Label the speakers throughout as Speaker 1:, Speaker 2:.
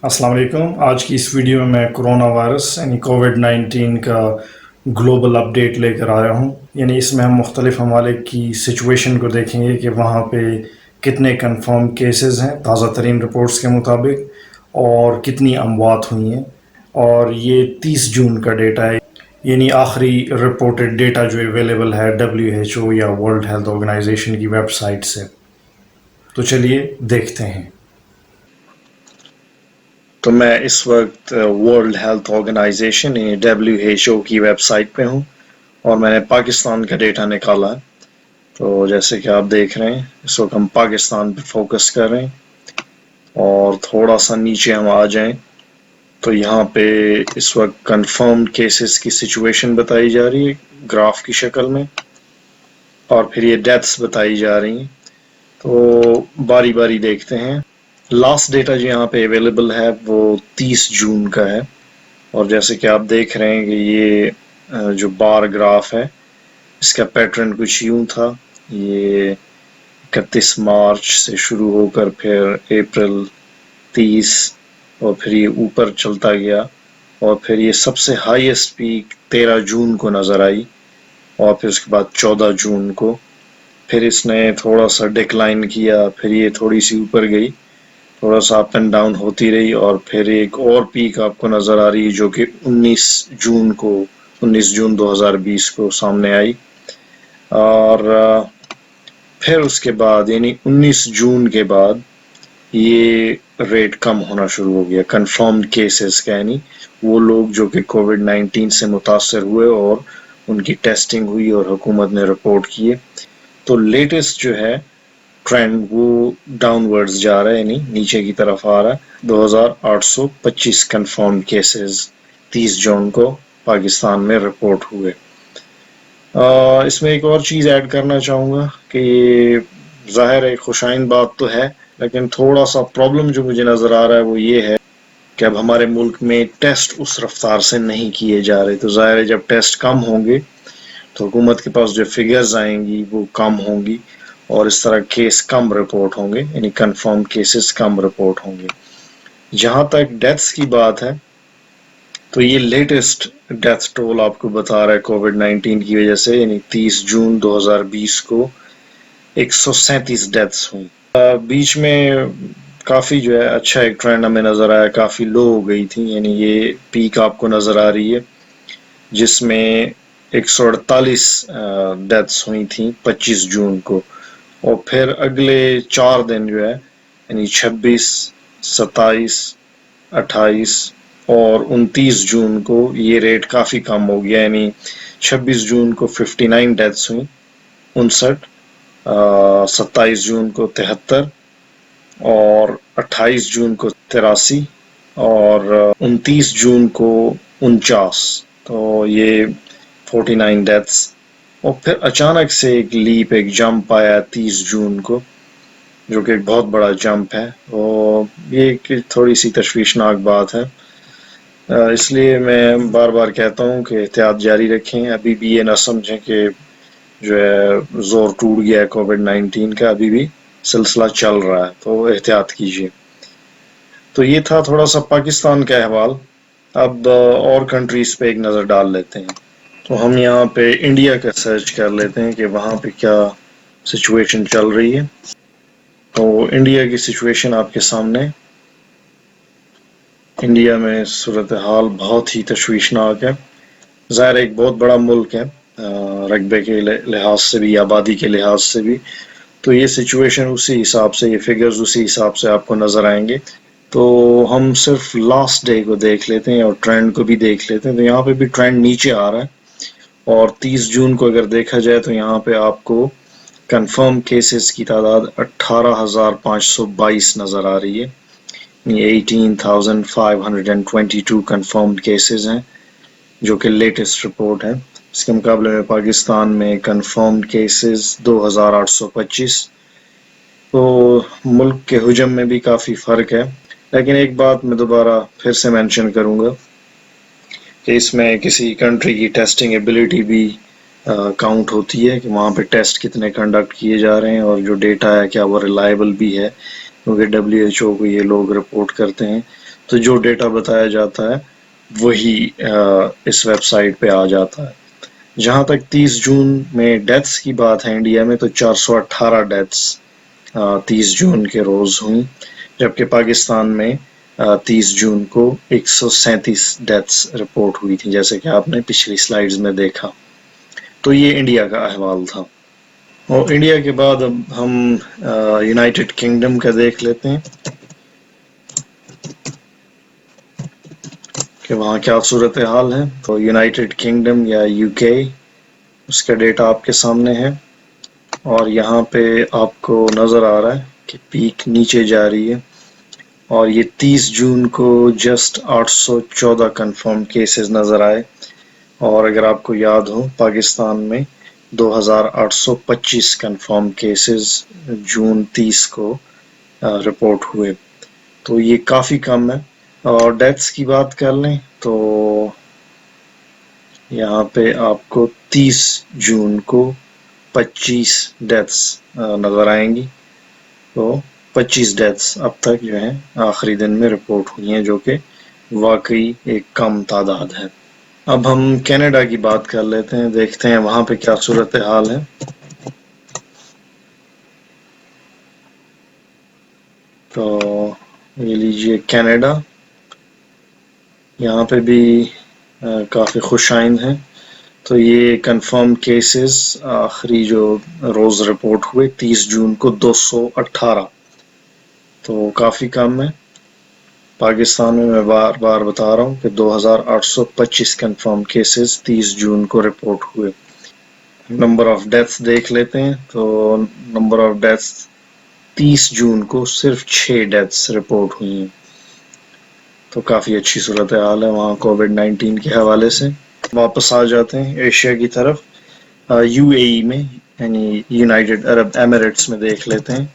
Speaker 1: السلام علیکم. آج کی اس ویڈیو میں کرونا وائرس یعنی کووڈ-19 کا گلوبل اپڈیٹ لے کر آیا ہوں. یعنی اس میں ہم مختلف ممالک کی سچویشن کو دیکھیں گے کہ وہاں پہ کتنے کنفرم کیسز ہیں تازہ ترین رپورٹس کے مطابق اور کتنی اموات ہوئی ہیں. اور یہ 30 جون کا ڈیٹا ہے، یعنی آخری رپورٹڈ ڈیٹا جو اویلیبل ہے WHO یا ورلڈ ہیلتھ آرگنائزیشن کی ویب سائٹ سے. تو چلیے دیکھتے ہیں.
Speaker 2: تو میں اس وقت ورلڈ ہیلتھ آرگنائزیشن WHO کی ویب سائٹ پہ ہوں اور میں نے پاکستان کا ڈیٹا نکالا. تو جیسے کہ آپ دیکھ رہے ہیں اس وقت ہم پاکستان پہ فوکس کر رہے ہیں اور تھوڑا سا نیچے ہم آ جائیں تو یہاں پہ اس وقت کنفرم کیسز کی سچویشن بتائی جا رہی ہے گراف کی شکل میں، اور پھر یہ ڈیتھس بتائی جا رہی ہیں. تو باری باری دیکھتے ہیں. لاسٹ ڈیٹا جو یہاں پہ اویلیبل ہے وہ 30 جون کا ہے، اور جیسے کہ آپ دیکھ رہے ہیں کہ یہ جو بار گراف ہے اس کا پیٹرن کچھ یوں تھا. یہ 31 مارچ سے شروع ہو کر پھر اپریل 30 اور پھر یہ اوپر چلتا گیا، اور پھر یہ سب سے ہائیسٹ پیک 13 جون کو نظر آئی، اور پھر اس کے بعد 14 جون کو پھر اس نے تھوڑا سا ڈکلائن کیا، پھر یہ تھوڑی سی اوپر گئی، تھوڑا سا اپ اینڈ ڈاؤن ہوتی رہی، اور پھر ایک اور پیک آپ کو نظر آ رہی ہے جو کہ 19 جون 2020 کو سامنے آئی. اور پھر اس کے بعد یعنی 19 جون کے بعد یہ ریٹ کم ہونا شروع ہو گیا کنفرمڈ کیسز کا، یعنی وہ لوگ جو کہ کووڈ-19 سے متاثر ہوئے اور ان کی ٹیسٹنگ ہوئی اور حکومت نے رپورٹ کیے. تو لیٹسٹ جو ہے ٹرینڈ وہ ڈاؤن ورڈز جا رہا ہے، یعنی نیچے کی طرف آ رہا ہے. 2825 کنفرم کیسز 30 جون کو پاکستان میں رپورٹ ہوئے. اس میں ایک اور چیز ایڈ کرنا چاہوں گا کہ یہ ظاہر ہے خوشائند بات تو ہے، لیکن تھوڑا سا پرابلم جو مجھے نظر آ رہا ہے وہ یہ ہے کہ اب ہمارے ملک میں ٹیسٹ اس رفتار سے نہیں کیے جا رہے. تو ظاہر ہے جب ٹیسٹ کم ہوں گے تو حکومت کے پاس جو فگرز آئیں گی وہ کم ہوں گی، اور اس طرح کیس کم رپورٹ ہوں گے، یعنی کنفرم کیسز کم رپورٹ ہوں گے. جہاں تک ڈیتھس کی بات ہے تو یہ لیٹسٹ ڈیتھ ٹول آپ کو بتا رہا ہے کووڈ-19 کی وجہ سے، یعنی 30 جون 2020 کو 137 ڈیتھس ہوئی. بیچ میں کافی جو ہے اچھا ایک ٹرینڈ ہمیں نظر آیا، کافی لو ہو گئی تھی، یعنی یہ پیک آپ کو نظر آ رہی ہے جس میں 148 ڈیتھس ہوئی تھیں 25 جون کو، اور پھر اگلے 4 دن جو ہے یعنی 26 27 28 اور 29 جون کو یہ ریٹ کافی کم ہو گیا، یعنی 26 جون کو 59 ڈیتھس ہوئیں 59، 27 جون کو 73، اور 28 جون کو 83، اور 29 جون کو 49. تو یہ 49 ڈیتھس، اور پھر اچانک سے ایک لیپ ایک جمپ آیا 30 جون کو جو کہ ایک بہت بڑا جمپ ہے. اور یہ تھوڑی سی تشویشناک بات ہے، اس لیے میں بار بار کہتا ہوں کہ احتیاط جاری رکھیں. ابھی بھی یہ نہ سمجھیں کہ جو ہے زور ٹوٹ گیا ہے کووڈ-19 کا، ابھی بھی سلسلہ چل رہا ہے، تو احتیاط کیجیے. تو یہ تھا تھوڑا سا پاکستان کا احوال. اب اور کنٹریز پہ ایک نظر ڈال لیتے ہیں. تو ہم یہاں پہ انڈیا کا سرچ کر لیتے ہیں کہ وہاں پہ کیا سچویشن چل رہی ہے. تو انڈیا کی سچویشن آپ کے سامنے. انڈیا میں صورتحال بہت ہی تشویشناک ہے. ظاہر ایک بہت بڑا ملک ہے رقبے کے لحاظ سے بھی، آبادی کے لحاظ سے بھی، تو یہ سچویشن اسی حساب سے، یہ فگرز اسی حساب سے آپ کو نظر آئیں گے. تو ہم صرف لاسٹ ڈے کو دیکھ لیتے ہیں اور ٹرینڈ کو بھی دیکھ لیتے ہیں. تو یہاں پہ بھی ٹرینڈ نیچے آ رہا ہے، اور 30 جون کو اگر دیکھا جائے تو یہاں پہ آپ کو کنفرم کیسز کی تعداد 18,522 نظر آ رہی ہے. 18,522 کنفرمڈ کیسز ہیں جو کہ لیٹسٹ رپورٹ ہے. اس کے مقابلے میں پاکستان میں کنفرمڈ کیسز 2,825. تو ملک کے حجم میں بھی کافی فرق ہے. لیکن ایک بات میں دوبارہ پھر سے مینشن کروں گا کہ اس میں کسی کنٹری کی ٹیسٹنگ ایبلٹی بھی کاؤنٹ ہوتی ہے، کہ وہاں پہ ٹیسٹ کتنے کنڈکٹ کیے جا رہے ہیں، اور جو ڈیٹا ہے کیا وہ ریلائبل بھی ہے، کیونکہ WHO کو یہ لوگ رپورٹ کرتے ہیں. تو جو ڈیٹا بتایا جاتا ہے وہی اس ویب سائٹ پہ آ جاتا ہے. جہاں تک 30 جون میں ڈیتھس کی بات ہے انڈیا میں، تو 418 ڈیتھس 30 جون کے روز ہوئیں، جبکہ پاکستان میں 30 جون کو 137 ڈیتھس رپورٹ ہوئی تھی، جیسے کہ آپ نے پچھلی سلائیڈز میں دیکھا. تو یہ انڈیا کا احوال تھا. اور انڈیا کے بعد اب ہم یونائٹڈ کنگڈم کا دیکھ لیتے ہیں کہ وہاں کیا صورتحال ہے. تو یونائٹڈ کنگڈم یا یو کے، اس کا ڈیٹا آپ کے سامنے ہے، اور یہاں پہ آپ کو نظر آ رہا ہے کہ پیک نیچے جا رہی ہے، اور یہ 30 جون کو جسٹ 814 کنفرم کیسز نظر آئے. اور اگر آپ کو یاد ہو، پاکستان میں 2825 کنفرم کیسز جون 30 کو رپورٹ ہوئے، تو یہ کافی کم ہے. اور ڈیتھس کی بات کر لیں تو یہاں پہ آپ کو 30 جون کو 25 ڈیتھس نظر آئیں گی. تو 25 ڈیتھس اب تک جو ہے آخری دن میں رپورٹ ہوئی ہیں، جو کہ واقعی ایک کم تعداد ہے. اب ہم کینیڈا کی بات کر لیتے ہیں، دیکھتے ہیں وہاں پہ کیا صورتحال ہے. تو یہ لیجئے کینیڈا، یہاں پہ بھی کافی خوش آئند ہیں. تو یہ کنفرم کیسز آخری جو روز رپورٹ ہوئے 30 جون کو 218، تو کافی کم ہے. پاکستان میں بار بار بتا رہا ہوں کہ 2825 کنفرم کیسز 30 جون کو رپورٹ ہوئے. نمبر آف ڈیتھس دیکھ لیتے ہیں، تو نمبر آف ڈیتھس 30 جون کو صرف 6 ڈیتھس رپورٹ ہوئی ہیں، تو کافی اچھی صورتحال ہے وہاں کووڈ-19 کے حوالے سے. واپس آ جاتے ہیں ایشیا کی طرف. یو اے ای میں، یعنی یونائٹڈ عرب ایمریٹس میں دیکھ لیتے ہیں.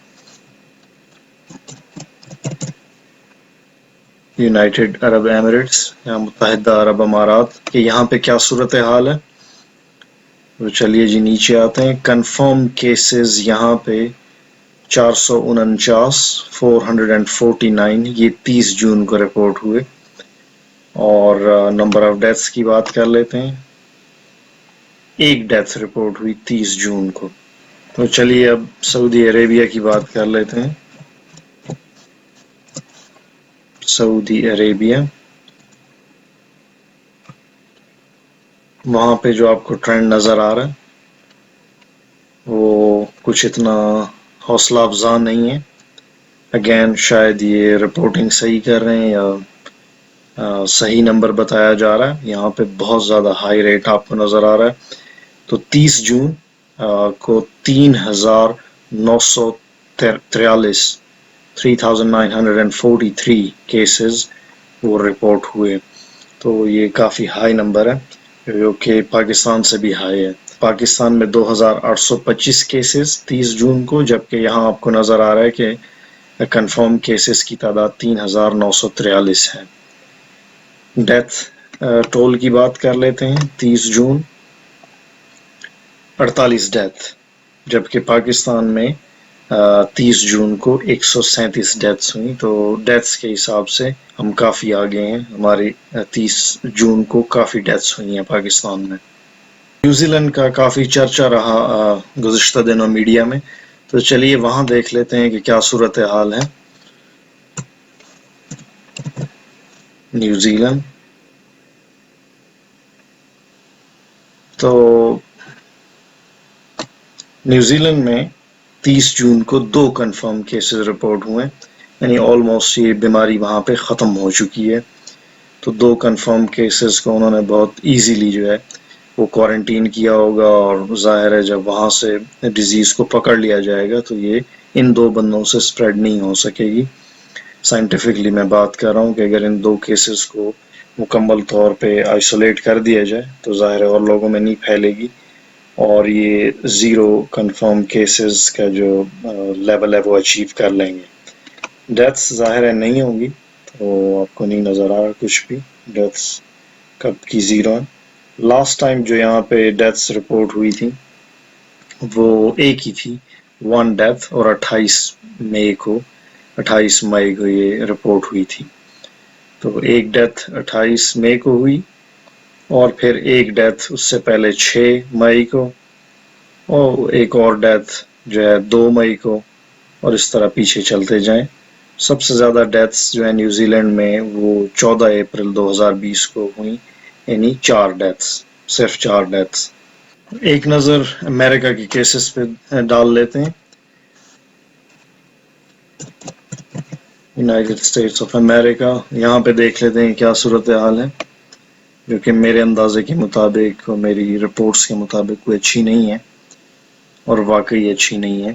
Speaker 2: یونائٹڈ عرب ایمریٹس یا متحدہ عرب امارات کہ یہاں پہ کیا صورتحال ہے. تو چلیے جی نیچے آتے ہیں. کنفرم کیسز یہاں پہ 449 449، یہ 30 جون کو رپورٹ ہوئے. اور نمبر آف ڈیتھس کی بات کر لیتے ہیں، ایک ڈیتھ رپورٹ ہوئی 30 جون کو. تو چلیے اب سعودی عربیہ کی بات کر لیتے ہیں. سعودی عربیہ، وہاں پہ جو آپ کو ٹرینڈ نظر آ رہا ہے وہ کچھ اتنا حوصلہ افزا نہیں ہے. اگین شاید یہ رپورٹنگ صحیح کر رہے ہیں یا صحیح نمبر بتایا جا رہا ہے. یہاں پہ بہت زیادہ ہائی ریٹ آپ کو نظر آ رہا ہے. تو 30 جون کو 3943 کیسز وہ رپورٹ ہوئے. تو یہ کافی ہائی نمبر ہے، جو کہ پاکستان سے بھی ہائی ہے. پاکستان میں 2825 کیسز 30 جون کو، جبکہ یہاں آپ کو نظر آ رہا ہے کہ کنفرم کیسز کی تعداد 3943 ہے. ڈیتھ ٹول کی بات کر لیتے ہیں. 30 جون 48 ڈیتھ، جبکہ پاکستان میں 30 جون کو 137 ڈیتھس ہوئیں. تو ڈیتھس کے حساب سے ہم کافی آگے ہیں. ہماری 30 جون کو کافی ڈیتھس ہوئی ہیں پاکستان میں. نیوزی لینڈ کا کافی چرچا رہا گزشتہ دنوں میڈیا میں، تو چلیے وہاں دیکھ لیتے ہیں کہ کیا صورتحال ہے. نیوزی لینڈ، تو نیوزی لینڈ میں 30 جون کو 2 کنفرم کیسز رپورٹ ہوئے، یعنی آلموسٹ یہ بیماری وہاں پہ ختم ہو چکی ہے. تو 2 کنفرم کیسز کو انہوں نے بہت ایزیلی جو ہے وہ کوارنٹین کیا ہوگا، اور ظاہر ہے جب وہاں سے ڈیزیز کو پکڑ لیا جائے گا تو یہ ان 2 بندوں سے سپریڈ نہیں ہو سکے گی. سائنٹیفکلی میں بات کر رہا ہوں کہ اگر ان 2 کیسز کو مکمل طور پہ آئسولیٹ کر دیا جائے تو ظاہر ہے اور لوگوں میں نہیں پھیلے گی، اور یہ 0 کنفرم کیسز کا جو لیول ہے وہ اچیو کر لیں گے. ڈیتھس ظاہر ہے نہیں ہوں گی، تو آپ کو نہیں نظر آ رہا کچھ بھی. ڈیتھس کب کی 0 ہیں. لاسٹ ٹائم جو یہاں پہ ڈیتھس رپورٹ ہوئی تھی وہ ایک ہی تھی، 1 ڈیتھ، اور 28 مئی کو یہ رپورٹ ہوئی تھی. تو ایک ڈیتھ 28 مئی کو ہوئی اور پھر ایک ڈیتھ اس سے پہلے 6 مئی کو اور ایک اور ڈیتھ جو ہے 2 مئی کو اور اس طرح پیچھے چلتے جائیں. سب سے زیادہ ڈیتھس جو ہے نیوزی لینڈ میں وہ 14 اپریل 2020 کو ہوئیں، یعنی 4 ڈیتھس، صرف 4 ڈیتھس. ایک نظر امریکہ کے کیسز پہ ڈال لیتے ہیں. یونائٹڈ اسٹیٹس آف امریکہ، یہاں پہ دیکھ لیتے ہیں کیا صورتحال ہے، جو کہ میرے اندازے کے مطابق اور میری رپورٹس کے مطابق کوئی اچھی نہیں ہے، اور واقعی اچھی نہیں ہے.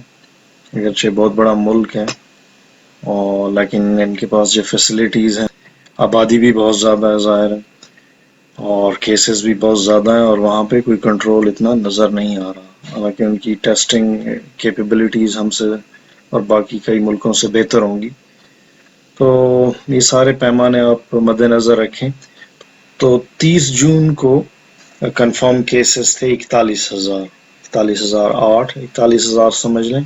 Speaker 2: اگرچہ بہت بڑا ملک ہے اور لیکن ان کے پاس جو فیسلٹیز ہیں، آبادی بھی بہت زیادہ ہے ظاہر ہے، اور کیسز بھی بہت زیادہ ہیں، اور وہاں پہ کوئی کنٹرول اتنا نظر نہیں آ رہا. حالانکہ ان کی ٹیسٹنگ کیپیبلٹیز ہم سے اور باقی کئی ملکوں سے بہتر ہوں گی. تو یہ سارے پیمانے آپ مد نظر رکھیں. تو 30 جون کو کنفرم کیسز تھے 41,000، 41,008، 41,000 سمجھ لیں.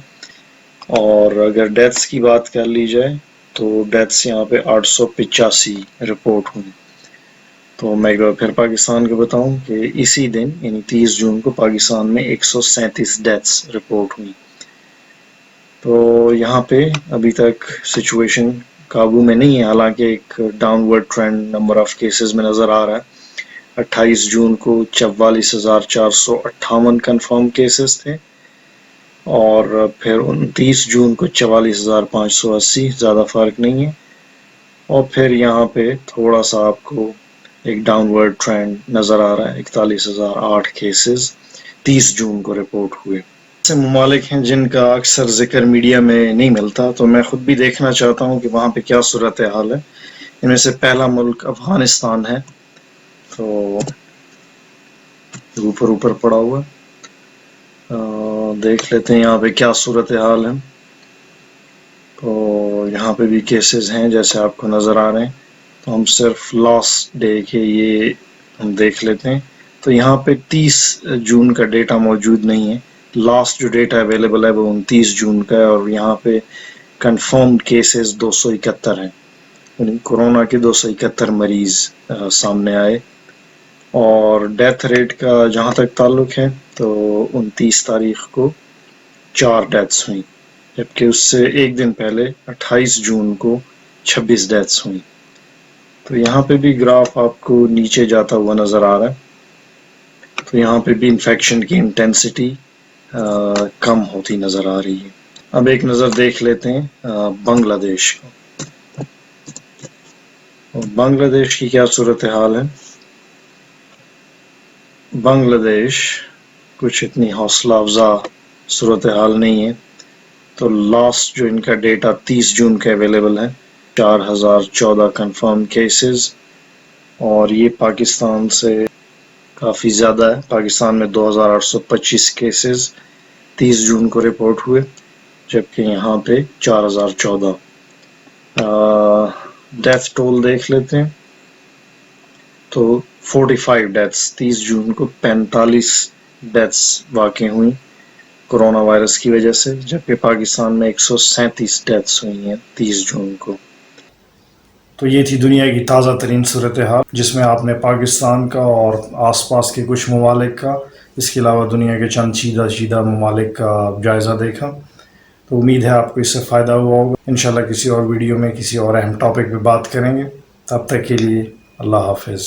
Speaker 2: اور اگر ڈیتھس کی بات کر لی جائے تو ڈیتھس یہاں پہ 885 رپورٹ ہوئی. تو میں پھر پاکستان کو بتاؤں کہ اسی دن یعنی 30 جون کو پاکستان میں 137 ڈیتھس رپورٹ ہوئی. تو یہاں پہ ابھی تک سچویشن قابو میں نہیں ہے، حالانکہ ایک downward trend number of cases میں نظر آ رہا ہے. 28 جون کو 44,458 کنفرم کیسز تھے، اور پھر 29 جون کو 44,580، زیادہ فرق نہیں ہے. اور پھر یہاں پہ تھوڑا سا آپ کو ایک ڈاؤن ورڈ ٹرینڈ نظر آ رہا ہے. 41,008 کیسز 30 جون کو رپورٹ ہوئے. ایسے ممالک ہیں جن کا اکثر ذکر میڈیا میں نہیں ملتا، تو میں خود بھی دیکھنا چاہتا ہوں کہ وہاں پہ کیا صورتحال ہے. ان میں سے پہلا ملک افغانستان ہے. تو اوپر پڑا ہوا دیکھ لیتے ہیں یہاں پہ کیا صورتحال ہے. تو یہاں پہ بھی کیسز ہیں جیسے آپ کو نظر آ رہے ہیں. تو ہم صرف لاسٹ ڈے کے یہ ہم دیکھ لیتے ہیں. تو یہاں پہ 30 جون کا ڈیٹا موجود نہیں ہے. لاسٹ جو ڈیٹا اویلیبل ہے وہ 29 جون کا ہے، اور یہاں پہ کنفرمڈ کیسز 271 ہیں، یعنی کورونا کے 271 مریض سامنے آئے. اور ڈیتھ ریٹ کا جہاں تک تعلق ہے تو 29 تاریخ کو 4 ڈیتھس ہوئیں، جبکہ اس سے ایک دن پہلے 28 جون کو 26 ڈیتھس ہوئیں. تو یہاں پہ بھی گراف آپ کو نیچے جاتا ہوا نظر آ رہا ہے. تو یہاں پہ بھی انفیکشن کی انٹینسٹی کم ہوتی نظر آ رہی ہے. اب ایک نظر دیکھ لیتے ہیں بنگلہ دیش کو. بنگلہ دیش کی کیا صورتحال ہے؟ بنگلہ دیش کچھ اتنی حوصلہ افزا صورتحال نہیں ہے. تو لاسٹ جو ان کا ڈیٹا 30 جون کا اویلیبل ہے، 4,014 کنفرم کیسز، اور یہ پاکستان سے کافی زیادہ ہے. پاکستان میں 2,825 کیسز 30 جون کو رپورٹ ہوئے، جبکہ یہاں پہ 4,014. ڈیتھ ٹول دیکھ لیتے ہیں. تو 45 ڈیتھس 30 جون کو 45 ڈیتھس واقع ہوئیں کورونا وائرس کی وجہ سے، جبکہ پاکستان میں 137 ڈیتھس ہوئی ہیں 30 جون کو.
Speaker 1: تو یہ تھی دنیا کی تازہ ترین صورتحال، جس میں آپ نے پاکستان کا اور آس پاس کے کچھ ممالک کا، اس کے علاوہ دنیا کے چند چیدہ ممالک کا جائزہ دیکھا. تو امید ہے آپ کو اس سے فائدہ ہوا ہوگا. انشاءاللہ کسی اور ویڈیو میں کسی اور اہم ٹاپک پہ بات کریں گے. تب تک کے لیے اللہ حافظ.